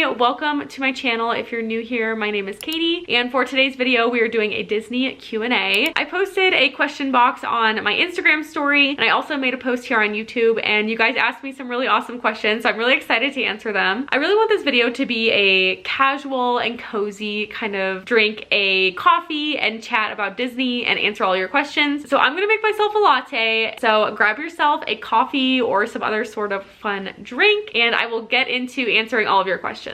Hey, welcome to my channel. If you're new here, my name is Katie, and for today's video, we are doing a Disney Q&A. I posted a question box on my Instagram story, and I also made a post here on YouTube, and you guys asked me some really awesome questions, so I'm really excited to answer them. I really want this video to be a casual and cozy kind of drink a coffee and chat about Disney and answer all your questions. So I'm gonna make myself a latte, so grab yourself a coffee or some other sort of fun drink, and I will get into answering all of your questions.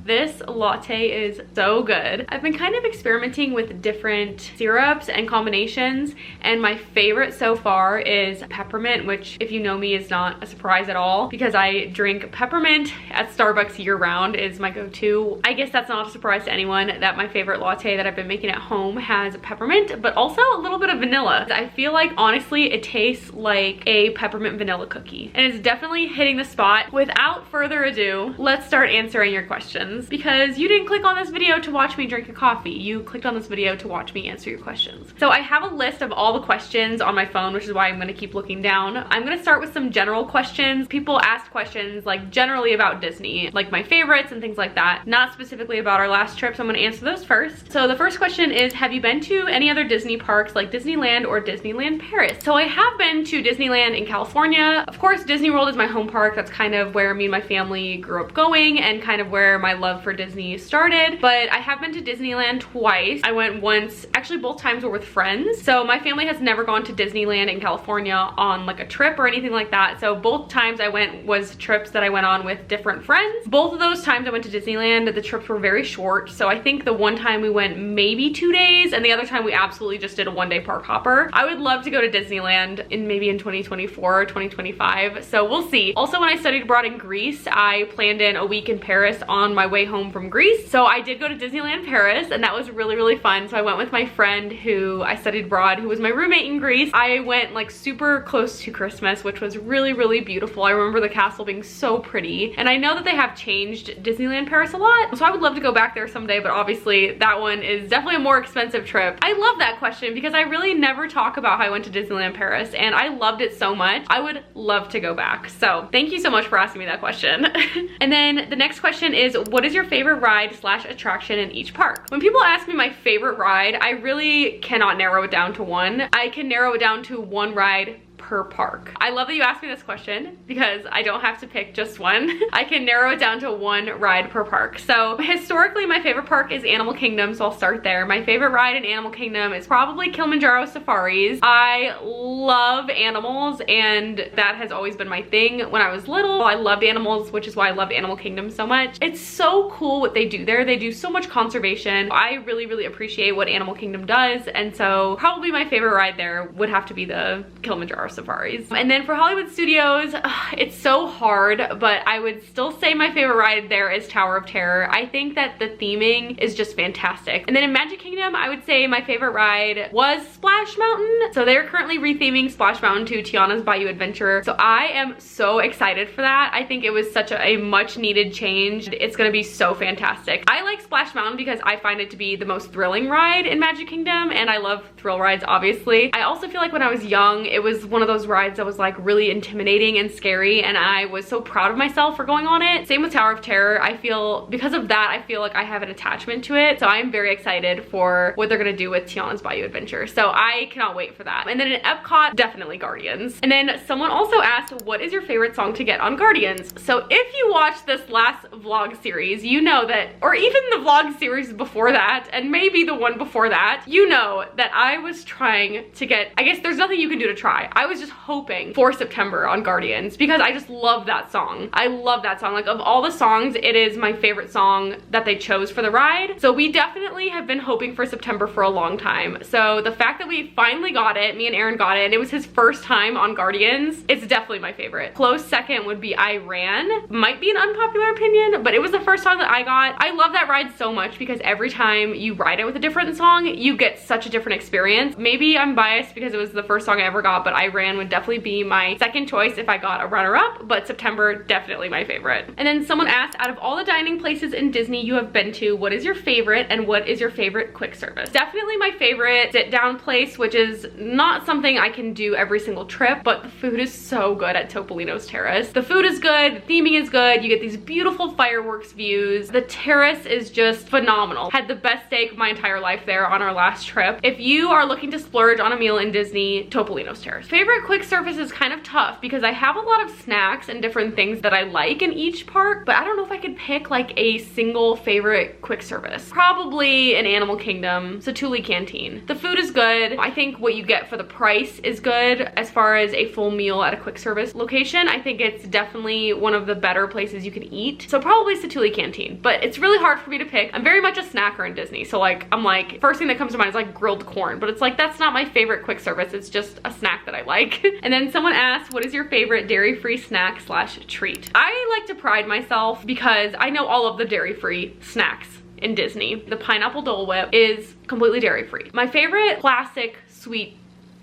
This latte is so good. I've been kind of experimenting with different syrups and combinations, and my favorite so far is peppermint, which if you know me is not a surprise at all because I drink peppermint at Starbucks year round is my go-to. I guess that's not a surprise to anyone that my favorite latte that I've been making at home has peppermint, but also a little bit of vanilla. I feel like honestly it tastes like a peppermint vanilla cookie, and it's definitely hitting the spot. Without further ado, let's start answering your questions, because you didn't click on this video to watch me drink a coffee. You clicked on this video to watch me answer your questions. So I have a list of all the questions on my phone, which is why I'm going to keep looking down. I'm going to start with some general questions. People asked questions like generally about Disney, like my favorites and things like that, not specifically about our last trip, so I'm going to answer those first. So the first question is, have you been to any other Disney parks like Disneyland or Disneyland Paris? So I have been to Disneyland in California. Of course, Disney World is my home park. That's kind of where me and my family grew up going and kind of where my love for Disney started, but I have been to Disneyland twice. I went once, actually both times were with friends. So my family has never gone to Disneyland in California on like a trip or anything like that. So both times I went was trips that I went on with different friends. Both of those times I went to Disneyland, the trips were very short. So I think the one time we went maybe 2 days, and the other time we absolutely just did a one-day park hopper. I would love to go to Disneyland maybe in 2024 or 2025. So we'll see. Also, when I studied abroad in Greece, I planned in a week in Paris on my way home from Greece. So I did go to Disneyland Paris, and that was really fun. So I went with my friend who I studied abroad, who was my roommate in Greece. I went like super close to Christmas, which was really beautiful. I remember the castle being so pretty, and I know that they have changed Disneyland Paris a lot, so I would love to go back there someday, but obviously that one is definitely a more expensive trip. I love that question because I really never talk about how I went to Disneyland Paris, and I loved it so much. I would love to go back. So thank you so much for asking me that question. And then the next question is, what is your favorite ride / attraction in each park? When people ask me my favorite ride, I really cannot narrow it down to one. I can narrow it down to one ride per park. I love that you asked me this question because I don't have to pick just one. I can narrow it down to one ride per park. So historically, my favorite park is Animal Kingdom, so I'll start there. My favorite ride in Animal Kingdom is probably Kilimanjaro Safaris. I love animals, and that has always been my thing. When I was little, I loved animals, which is why I loved Animal Kingdom so much. It's so cool what they do there. They do so much conservation. I really appreciate what Animal Kingdom does, and so probably my favorite ride there would have to be the Kilimanjaro Safaris. And then for Hollywood Studios, it's so hard, but I would still say my favorite ride there is Tower of Terror. I think that the theming is just fantastic. And then in Magic Kingdom, I would say my favorite ride was Splash Mountain. So they're currently retheming Splash Mountain to Tiana's Bayou Adventure. So I am so excited for that. I think it was such a much needed change. It's gonna be so fantastic. I like Splash Mountain because I find it to be the most thrilling ride in Magic Kingdom, and I love thrill rides, obviously. I also feel like when I was young, it was one of those rides that was like really intimidating and scary, and I was so proud of myself for going on it. Same with Tower of Terror. I feel because of that, I feel like I have an attachment to it, so I'm very excited for what they're gonna do with Tiana's Bayou Adventure. So I cannot wait for that. And then in Epcot, definitely Guardians. And then someone also asked, what is your favorite song to get on Guardians? So if you watched this last vlog series, you know that, or even the vlog series before that, and maybe the one before that, you know that I was trying to get, I guess there's nothing you can do to try. I was just hoping for September on Guardians because I just love that song. I love that song. Like, of all the songs, it is my favorite song that they chose for the ride. So we definitely have been hoping for September for a long time. So the fact that we finally got it, me and Aaron got it, and it was his first time on Guardians, it's definitely my favorite. Close second would be Iran. Might be an unpopular opinion, but it was the first song that I got. I love that ride so much because every time you ride it with a different song, you get such a different experience. Maybe I'm biased because it was the first song I ever got, but Iran brand would definitely be my second choice if I got a runner-up, but September, definitely my favorite. And then someone asked, out of all the dining places in Disney you have been to, what is your favorite and what is your favorite quick service? Definitely my favorite sit-down place, which is not something I can do every single trip, but the food is so good at Topolino's Terrace. The food is good, the theming is good, you get these beautiful fireworks views. The terrace is just phenomenal. Had the best steak my entire life there on our last trip. If you are looking to splurge on a meal in Disney, Topolino's Terrace. Favorite quick service is kind of tough because I have a lot of snacks and different things that I like in each park, but I don't know if I could pick like a single favorite quick service. Probably an Animal Kingdom, Satuli Canteen. The food is good. I think what you get for the price is good as far as a full meal at a quick service location. I think it's definitely one of the better places you can eat. So probably Satuli Canteen, but it's really hard for me to pick. I'm very much a snacker in Disney. So like, I'm like, first thing that comes to mind is like grilled corn, but it's like, that's not my favorite quick service. It's just a snack that I like. And then someone asked, what is your favorite dairy-free snack slash treat? I like to pride myself because I know all of the dairy-free snacks in Disney. The pineapple Dole Whip is completely dairy-free. My favorite classic sweet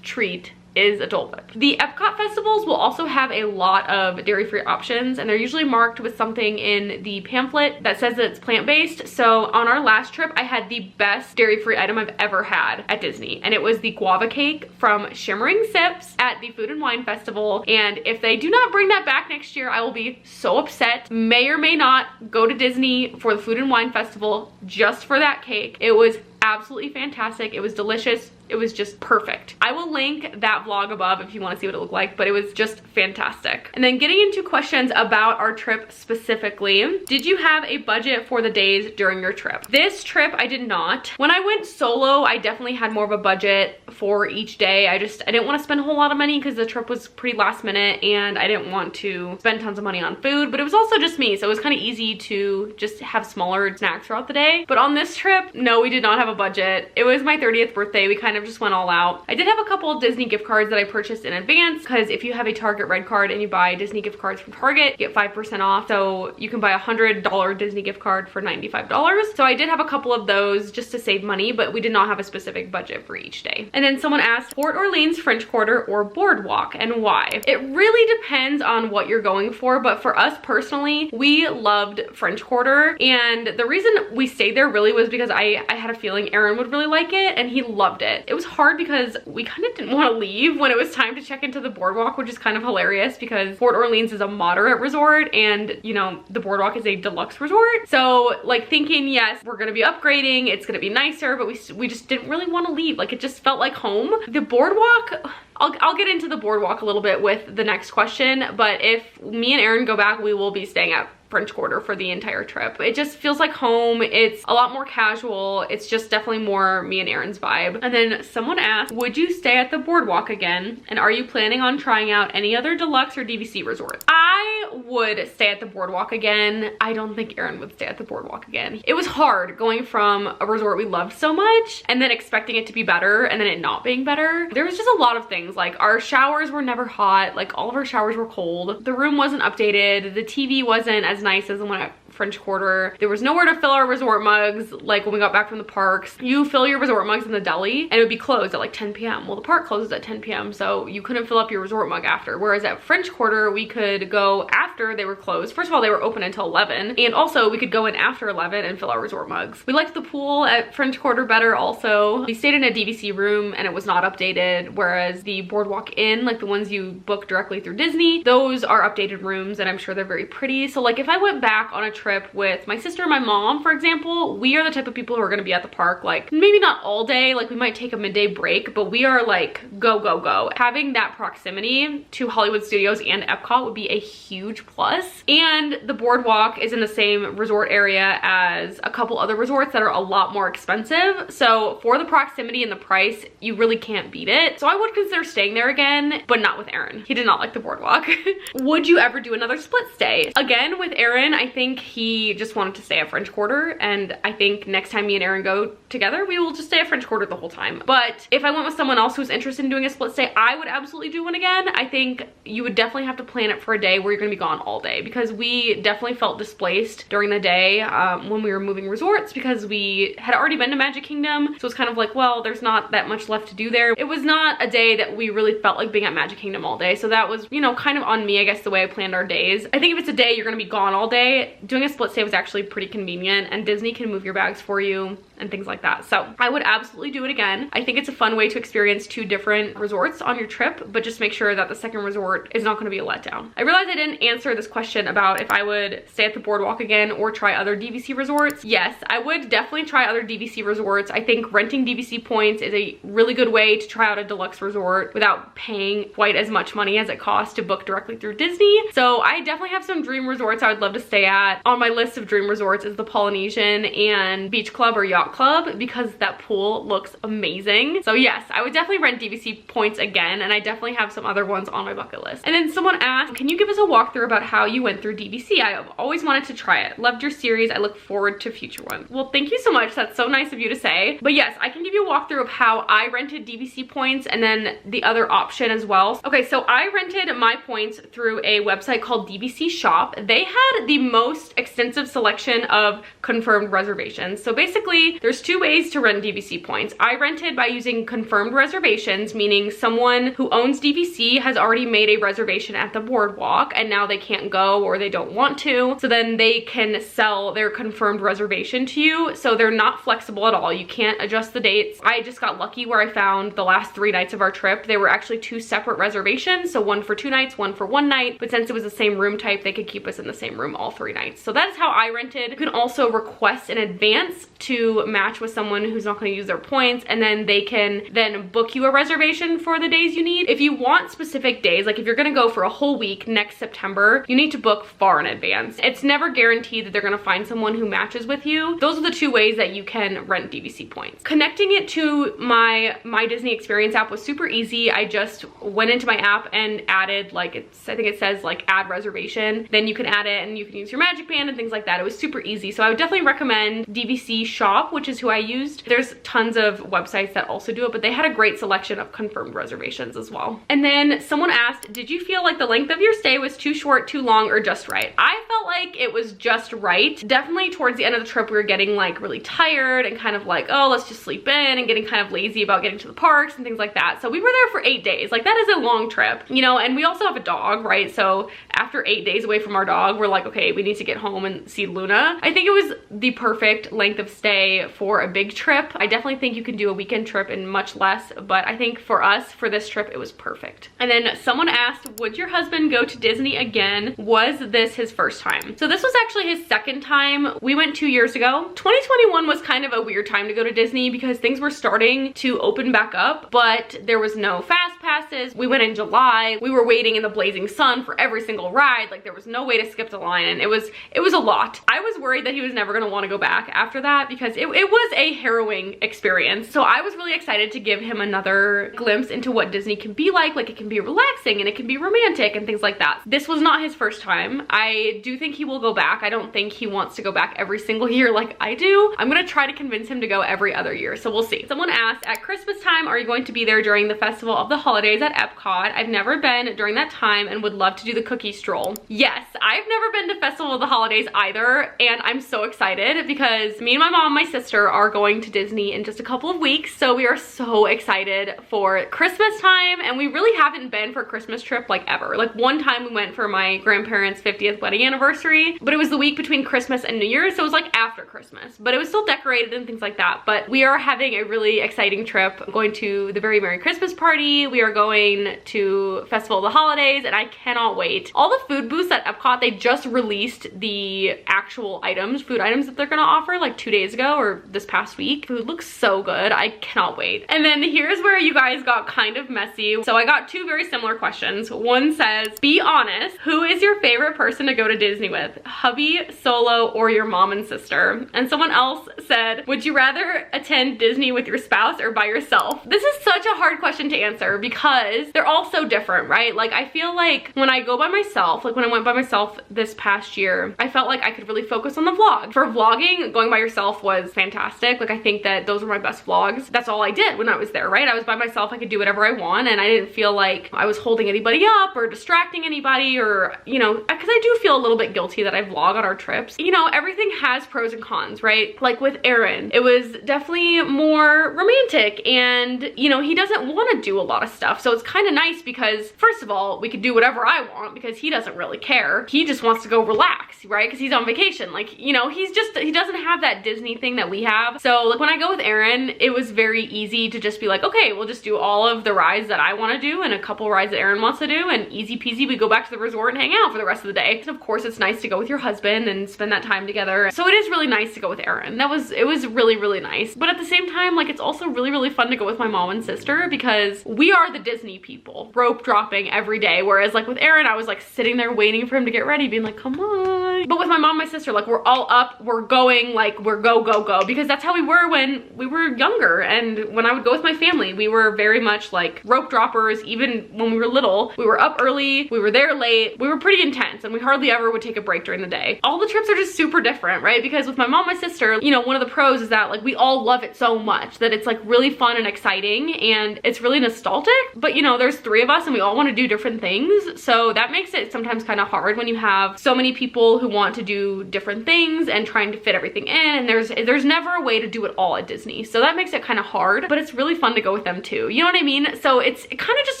treat is a Dole Whip. The Epcot festivals will also have a lot of dairy-free options, and they're usually marked with something in the pamphlet that says that it's plant-based. So on our last trip, I had the best dairy-free item I've ever had at Disney, and it was the guava cake from Shimmering Sips at the Food and Wine Festival. And if they do not bring that back next year, I will be so upset. May or may not go to Disney for the Food and Wine Festival just for that cake. It was absolutely fantastic. It was delicious. It was just perfect. I will link that vlog above if you want to see what it looked like, but it was just fantastic. And then getting into questions about our trip specifically. Did you have a budget for the days during your trip? This trip, I did not. When I went solo, I definitely had more of a budget for each day. I didn't want to spend a whole lot of money because the trip was pretty last minute and I didn't want to spend tons of money on food, but it was also just me. So it was kind of easy to just have smaller snacks throughout the day. But on this trip, no, we did not have a budget. It was my 30th birthday. We kind of just went all out. I did have a couple of Disney gift cards that I purchased in advance because if you have a Target Red card and you buy Disney gift cards from Target, you get 5% off. So you can buy a $100 Disney gift card for $95. So I did have a couple of those just to save money, but we did not have a specific budget for each day. And then someone asked, Port Orleans French Quarter or Boardwalk, and why? It really depends on what you're going for, but for us personally, we loved French Quarter, and the reason we stayed there really was because I had a feeling Aaron would really like it, and he loved it. It was hard because we kind of didn't want to leave when it was time to check into the Boardwalk, which is kind of hilarious because Port Orleans is a moderate resort and, you know, the Boardwalk is a deluxe resort. So like thinking, yes, we're gonna be upgrading, it's gonna be nicer, but we just didn't really want to leave. Like it just felt like home. The Boardwalk, I'll get into the Boardwalk a little bit with the next question, but if me and Aaron go back, we will be staying at French Quarter for the entire trip. It just feels like home. It's a lot more casual. It's just definitely more me and Aaron's vibe. And then someone asked, would you stay at the Boardwalk again? And are you planning on trying out any other deluxe or DVC resorts? I would stay at the Boardwalk again. I don't think Aaron would stay at the Boardwalk again. It was hard going from a resort we loved so much and then expecting it to be better and then it not being better. There was just a lot of things, like our showers were never hot, like all of our showers were cold. The room wasn't updated. The TV wasn't as nice as the one at French Quarter. There was nowhere to fill our resort mugs. Like when we got back from the parks, you fill your resort mugs in the deli and it would be closed at like 10 p.m. Well, the park closes at 10 p.m. so you couldn't fill up your resort mug after. Whereas at French Quarter, we could go after they were closed. First of all, they were open until 11, and also we could go in after 11 and fill our resort mugs. We liked the pool at French Quarter better also. We stayed in a DVC room and it was not updated, whereas the Boardwalk Inn, like the ones you book directly through Disney, those are updated rooms and I'm sure they're very pretty. So like if I went back on a trip with my sister and my mom, for example, we are the type of people who are going to be at the park like maybe not all day, like we might take a midday break, but we are like go go go. Having that proximity to Hollywood Studios and Epcot would be a huge plus. And the Boardwalk is in the same resort area as a couple other resorts that are a lot more expensive, so for the proximity and the price, you really can't beat it. So I would consider staying there again, but not with Aaron. He did not like the Boardwalk. Would you ever do another split stay? Again, with Aaron, I think he just wanted to stay at French Quarter, and I think next time me and Aaron go together, we will just stay at French Quarter the whole time. But if I went with someone else who's interested in doing a split stay, I would absolutely do one again. I think you would definitely have to plan it for a day where you're gonna be gone all day, because we definitely felt displaced during the day when we were moving resorts, because we had already been to Magic Kingdom. So it's kind of like, well, there's not that much left to do there. It was not a day that we really felt like being at Magic Kingdom all day. So that was, you know, kind of on me, I guess, the way I planned our days. I think if it's a day you're gonna be gone all day, doing a split stay was actually pretty convenient, and Disney can move your bags for you and things like that. So I would absolutely do it again. I think it's a fun way to experience 2 different resorts on your trip, but just make sure that the second resort is not going to be a letdown. I realized I didn't answer this question about if I would stay at the Boardwalk again or try other DVC resorts. Yes, I would definitely try other DVC resorts. I think renting DVC points is a really good way to try out a deluxe resort without paying quite as much money as it costs to book directly through Disney. So I definitely have some dream resorts I would love to stay at. On my list of dream resorts is the Polynesian and Beach Club or Yacht Club, because that pool looks amazing. So yes, I would definitely rent DVC points again, and I definitely have some other ones on my bucket list. And then someone asked, can you give us a walkthrough about how you went through DVC? I have always wanted to try it. Loved your series. I look forward to future ones. Well, thank you so much. That's so nice of you to say. But yes, I can give you a walkthrough of how I rented DVC points and then the other option as well. Okay, so I rented my points through a website called DVC Shop. They had the most extensive selection of confirmed reservations. So basically, there's 2 ways to rent DVC points. I rented by using confirmed reservations, meaning someone who owns DVC has already made a reservation at the Boardwalk and now they can't go or they don't want to. So then they can sell their confirmed reservation to you. So they're not flexible at all. You can't adjust the dates. I just got lucky where I found the last 3 nights of our trip. They were actually 2 separate reservations. So one for 2 nights, one for 1 night. But since it was the same room type, they could keep us in the same room all 3 nights. So that's how I rented. You can also request in advance to match with someone who's not going to use their points, and then they can then book you a reservation for the days you need. If you want specific days, like if you're going to go for a whole week next September, you need to book far in advance. It's never guaranteed that they're going to find someone who matches with you. Those are the 2 ways that you can rent DVC points. Connecting it to my Disney Experience app was super easy. I just went into my app and added, like, I think it says like add reservation. Then you can add it and you can use your Magic Band and things like that. It was super easy. So I would definitely recommend DVC Shop, which is who I used. There's tons of websites that also do it, but they had a great selection of confirmed reservations as well. And then someone asked, did you feel like the length of your stay was too short, too long, or just right? I felt like it was just right. Definitely towards the end of the trip, we were getting like really tired and kind of like, oh, let's just sleep in, and getting kind of lazy about getting to the parks and things like that. So we were there for 8 days. Like, that is a long trip, you know, and we also have a dog, right? So after 8 days away from our dog, we're like, okay, we need to get home and see Luna. I think it was the perfect length of stay for a big trip. I definitely think you can do a weekend trip in much less, but I think for us, for this trip, it was perfect. And then someone asked, would your husband go to Disney again? Was this his first time? So this was actually his second time. We went 2 years ago. 2021 was kind of a weird time to go to Disney because things were starting to open back up, but there was no fast passes. We went in July. We were waiting in the blazing sun for every single ride. Like, there was no way to skip the line, and it was a lot. I was worried that he was never gonna want to go back after that because it was a harrowing experience. So I was really excited to give him another glimpse into what Disney can be like. Like, it can be relaxing and it can be romantic and things like that. This was not his first time. I do think he will go back. I don't think he wants to go back every single year like I do. I'm gonna try to convince him to go every other year, so we'll see. Someone asked, at Christmas time, are you going to be there during the Festival of the Holidays at Epcot? I've never been during that time and would love to do the cookie stroll. Yes, I've never been to Festival of the Holidays either, and I'm so excited because me and my mom and my sister are going to Disney in just a couple of weeks, so we are so excited for Christmas time, and we really haven't been for a Christmas trip like ever. Like, one time we went for my grandparents' 50th wedding anniversary, but it was the week between Christmas and New Year's, so it was like after Christmas, but it was still decorated and things like that. But we are having a really exciting trip. I'm going to the Very Merry Christmas Party. We are going to Festival of the Holidays, and I cannot wait. All the food booths at Epcot, they just released the actual items, food items that they're gonna offer like 2 days ago or this past week. Food looks so good. I cannot wait. And then here's where you guys got kind of messy. So I got 2 very similar questions. One says, be honest, who is your favorite person to go to Disney with? Hubby, Solo, or your mom and sister? And someone else said, would you rather attend Disney with your spouse or by yourself? This is such a hard question to answer because they're all so different, right? Like, I feel like when I go by myself, like when I went by myself this past year, I felt like I could really focus on the vlog. For vlogging, going by yourself was fantastic. Like I think that those were my best vlogs. That's all I did when I was there, right? I was by myself, I could do whatever I want, and I didn't feel like I was holding anybody up or distracting anybody, or, you know, because I do feel a little bit guilty that I vlog on our trips. You know, everything has pros and cons, right? Like with Aaron, it was definitely more romantic, and, you know, he doesn't want to do a lot of stuff. So it's kind of nice because, first of all, we could do whatever I want because he doesn't really care. He just wants to go relax, right? Because he's on vacation. Like, you know, he doesn't have that Disney thing that we have. So like when I go with Aaron, it was very easy to just be like, okay, we'll just do all of the rides that I want to do and a couple rides that Aaron wants to do, and easy peasy, we go back to the resort and hang out for the rest of the day. And of course, it's nice to go with your husband and spend that time together. So it is really nice to go with Aaron. It was really, really nice. But at the same time, like, it's also really, really fun to go with my mom and sister because we are the Disney people, rope dropping every day. Whereas like with Aaron, I was like sitting there waiting for him to get ready, being like, come on. But with my mom and my sister, like, we're all up, we're going, like, we're go, go, go, because that's how we were when we were younger. And when I would go with my family, we were very much like rope droppers. Even when we were little, we were up early, we were there late, we were pretty intense, and we hardly ever would take a break during the day. All the trips are just super different, right? Because with my mom and my sister, you know, one of the pros is that like we all love it so much that it's like really fun and exciting, and it's really nostalgic. But you know, there's 3 of us and we all want to do different things, so that makes it sometimes kind of hard when you have so many people who want to do different things and trying to fit everything in, and there's never a way to do it all at Disney. So that makes it kind of hard, but it's really fun to go with them too. You know what I mean? So it kind of just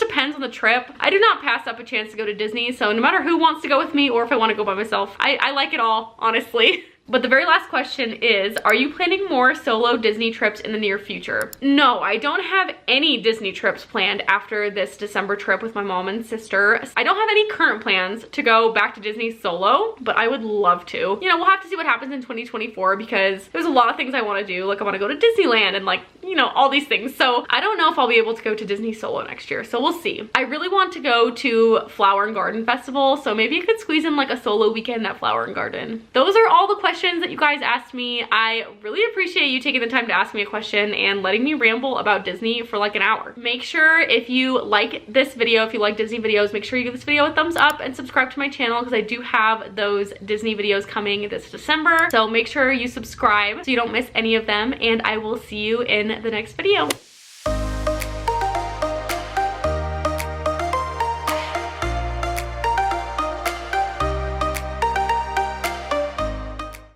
depends on the trip. I do not pass up a chance to go to Disney, so no matter who wants to go with me or if I want to go by myself, I like it all, honestly. But the very last question is, are you planning more solo Disney trips in the near future? No, I don't have any Disney trips planned after this December trip with my mom and sister. I don't have any current plans to go back to Disney solo, but I would love to. You know, we'll have to see what happens in 2024 because there's a lot of things I want to do. Like I want to go to Disneyland and like, you know, all these things. So I don't know if I'll be able to go to Disney solo next year. So we'll see. I really want to go to Flower and Garden Festival. So maybe I could squeeze in like a solo weekend at Flower and Garden. Those are all the questions that you guys asked me. I really appreciate you taking the time to ask me a question and letting me ramble about Disney for like an hour. Make sure if you like this video, if you like Disney videos, make sure you give this video a thumbs up and subscribe to my channel because I do have those Disney videos coming this December. So make sure you subscribe so you don't miss any of them, and I will see you in the next video.